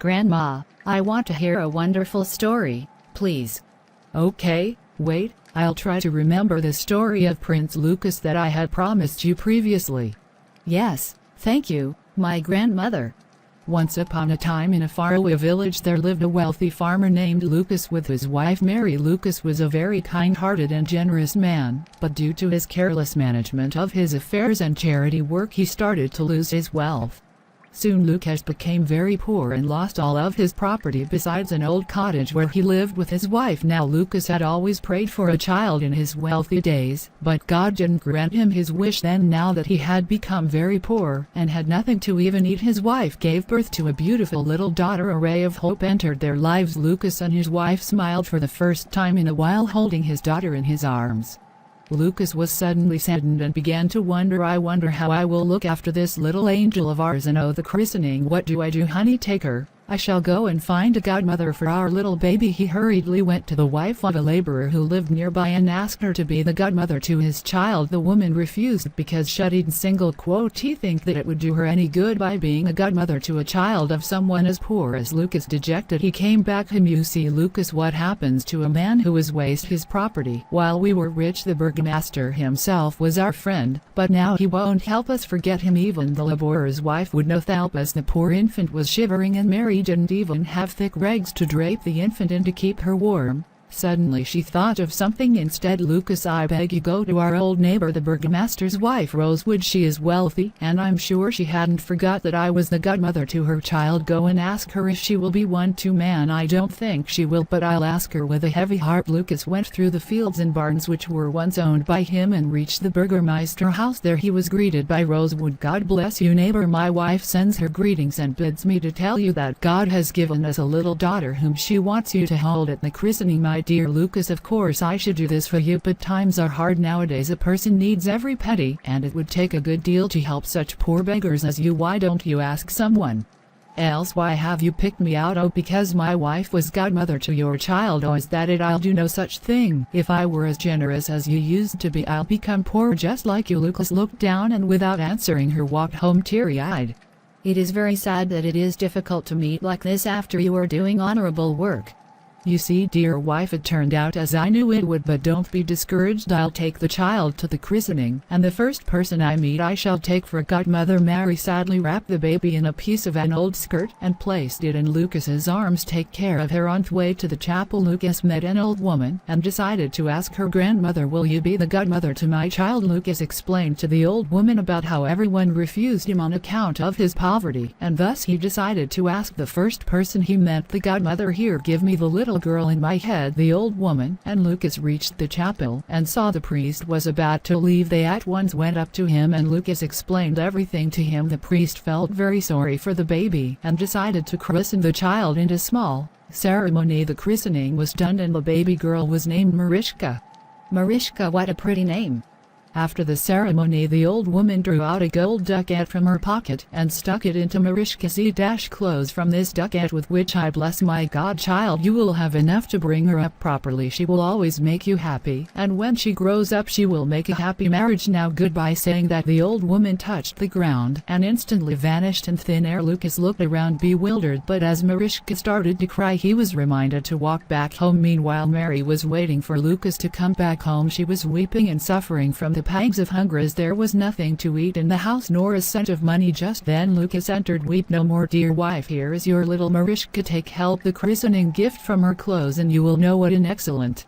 Grandma, I want to hear a wonderful story, please. Okay, wait, I'll try to remember the story of Prince Lucas that I had promised you previously. Yes, thank you, my grandmother. Once upon a time in a faraway village there lived a wealthy farmer named Lucas with his wife Mary. Lucas was a very kind-hearted and generous man, but due to his careless management of his affairs and charity work he started to lose his wealth. Soon Lucas became very poor and lost all of his property besides an old cottage where he lived with his wife. Now Lucas had always prayed for a child in his wealthy days, but God didn't grant him his wish then. Now that he had become very poor and had nothing to even eat, his wife gave birth to a beautiful little daughter. A ray of hope entered their lives. Lucas and his wife smiled for the first time in a while, holding his daughter in his arms. Lucas was suddenly saddened and began to wonder, I wonder how I will look after this little angel of ours. And oh, the christening, what do I do, honey? Take her. I shall go and find a godmother for our little baby. He hurriedly went to the wife of a laborer who lived nearby and asked her to be the godmother to his child. The woman refused because she didn't think that it would do her any good by being a godmother to a child of someone as poor as Lucas. Dejected, he came back home. You see, Lucas, what happens to a man who has wasted his property while we were rich? The burgomaster himself was our friend, but now he won't help us. Forget him. Even the laborer's wife would not help us. The poor infant was shivering and Mary didn't even have thick rags to drape the infant in to keep her warm. Suddenly she thought of something instead. Lucas, I beg you, go to our old neighbor the burgomaster's wife Rosewood. She is wealthy, and I'm sure she hadn't forgot that I was the godmother to her child. Go and ask her if she will be one to man. I don't think she will, but I'll ask her with a heavy heart. Lucas went through the fields and barns which were once owned by him and reached the burgomaster house. There he was greeted by Rosewood. God bless you, neighbor. My wife sends her greetings and bids me to tell you that God has given us a little daughter whom she wants you to hold at the christening. My dear Lucas, of course I should do this for you, but times are hard nowadays. A person needs every penny, and it would take a good deal to help such poor beggars as you. Why don't you ask someone else? Why have you picked me out? Oh, because my wife was godmother to your child. Oh, is that it? I'll do no such thing. If I were as generous as you used to be, I'll become poor just like you. Lucas looked down and without answering her walked home teary-eyed. It is very sad that it is difficult to meet like this after you are doing honorable work. You see, dear wife, it turned out as I knew it would, but don't be discouraged. I'll take the child to the christening, and the first person I meet I shall take for godmother. Mary sadly wrapped the baby in a piece of an old skirt and placed it in Lucas's arms. Take care of her. On the way to the chapel, Lucas met an old woman and decided to ask her grandmother, will you be the godmother to my child? Lucas explained to the old woman about how everyone refused him on account of his poverty, and thus he decided to ask the first person he met the godmother. Here, give me the little girl in my head, the old woman. And Lucas reached the chapel and saw the priest was about to leave. They at once went up to him and Lucas explained everything to him. The priest felt very sorry for the baby and decided to christen the child in a small ceremony. The christening was done and the baby girl was named Mariska. Mariska, what a pretty name. After the ceremony, the old woman drew out a gold ducat from her pocket and stuck it into Mariska's clothes. From this ducat with which I bless my godchild, you will have enough to bring her up properly. She will always make you happy, and when she grows up she will make a happy marriage. Now goodbye. Saying that, the old woman touched the ground and instantly vanished in thin air. Lucas looked around bewildered, but as Mariska started to cry he was reminded to walk back home. Meanwhile, Mary was waiting for Lucas to come back home. She was weeping and suffering from the pangs of hunger as there was nothing to eat in the house nor a cent of money. Just then Lucas entered. Weep no more, dear wife, here is your little Mariska. Take help the christening gift from her clothes and you will know what an excellent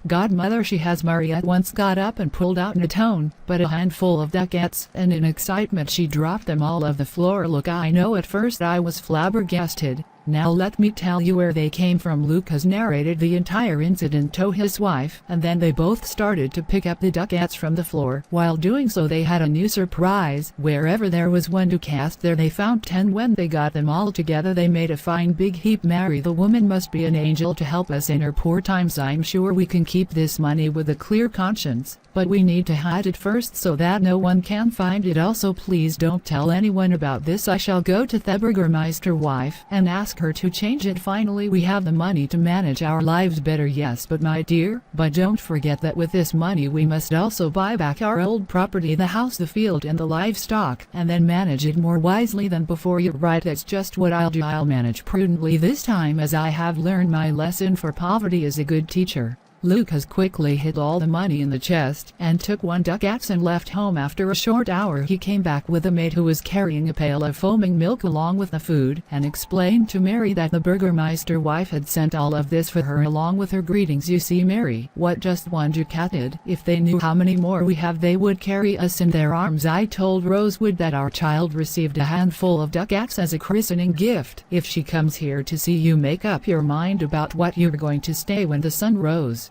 godmother she has. Mary at once got up and pulled out in a tone but a handful of ducats, and in excitement she dropped them all of the floor. Look, I know at first I was flabbergasted. Now let me tell you where they came from. Lucas narrated the entire incident to his wife, and then they both started to pick up the ducats from the floor. While doing so they had a new surprise. Wherever there was one ducat, there they found 10. When they got them all together they made a fine big heap. Mary, the woman must be an angel to help us in her poor times. I'm sure we can keep this money with a clear conscience, but we need to hide it first so that no one can find it. Also, please don't tell anyone about this. I shall go to the burgomaster wife and ask ask her to change it. Finally we have the money to manage our lives better. Yes, but my dear, but don't forget that with this money we must also buy back our old property, the house, the field and the livestock, and then manage it more wisely than before. You're right, that's just what I'll do. I'll manage prudently this time, as I have learned my lesson, for poverty is a good teacher. Lucas quickly hid all the money in the chest and took 1 ducats and left home. After a short hour he came back with a maid who was carrying a pail of foaming milk along with the food, and explained to Mary that the Burgermeister wife had sent all of this for her along with her greetings. You see, Mary, what just 1 ducat did, if they knew how many more we have they would carry us in their arms. I told Rosewood that our child received a handful of ducats as a christening gift. If she comes here to see you, make up your mind about what you're going to stay when the sun rose.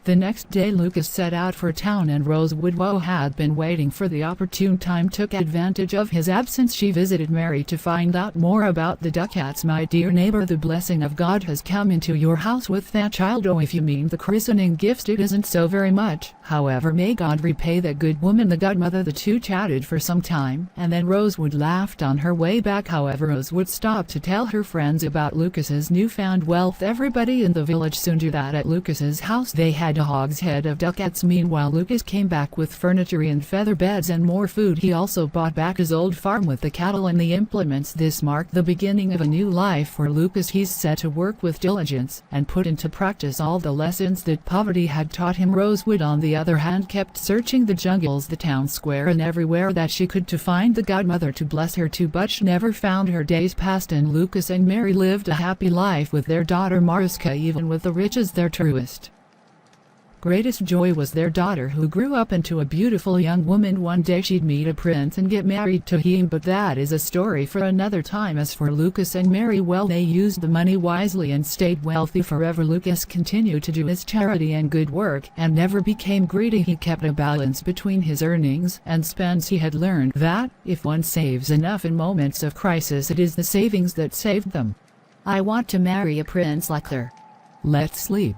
The next day Lucas set out for town, and Rosewood, who had been waiting for the opportune time, took advantage of his absence. She visited Mary to find out more about the ducats. My dear neighbor, the blessing of God has come into your house with that child. Oh, if you mean the christening gifts, it isn't so very much. However, may God repay that good woman, the godmother. The two chatted for some time, and then Rosewood laughed on her way back. However, Rosewood stopped to tell her friends about Lucas's newfound wealth. Everybody in the village soon knew that at Lucas's house they had a hogshead of ducats. Meanwhile, Lucas came back with furniture and feather beds and more food. He also bought back his old farm with the cattle and the implements. This marked the beginning of a new life for Lucas. He's set to work with diligence and put into practice all the lessons that poverty had taught him. Rosewood, on the other hand, kept searching the jungles, the town square, and everywhere that she could to find the godmother to bless her too, but she never found her. Days passed, and Lucas and Mary lived a happy life with their daughter Mariska. Even with the riches, their truest, greatest joy was their daughter, who grew up into a beautiful young woman. One day she'd meet a prince and get married to him, but that is a story for another time. As for Lucas and Mary, well, they used the money wisely and stayed wealthy forever. Lucas continued to do his charity and good work and never became greedy. He kept a balance between his earnings and spends. He had learned that if one saves enough in moments of crisis, it is the savings that saved them. I want to marry a prince like her. Let's sleep.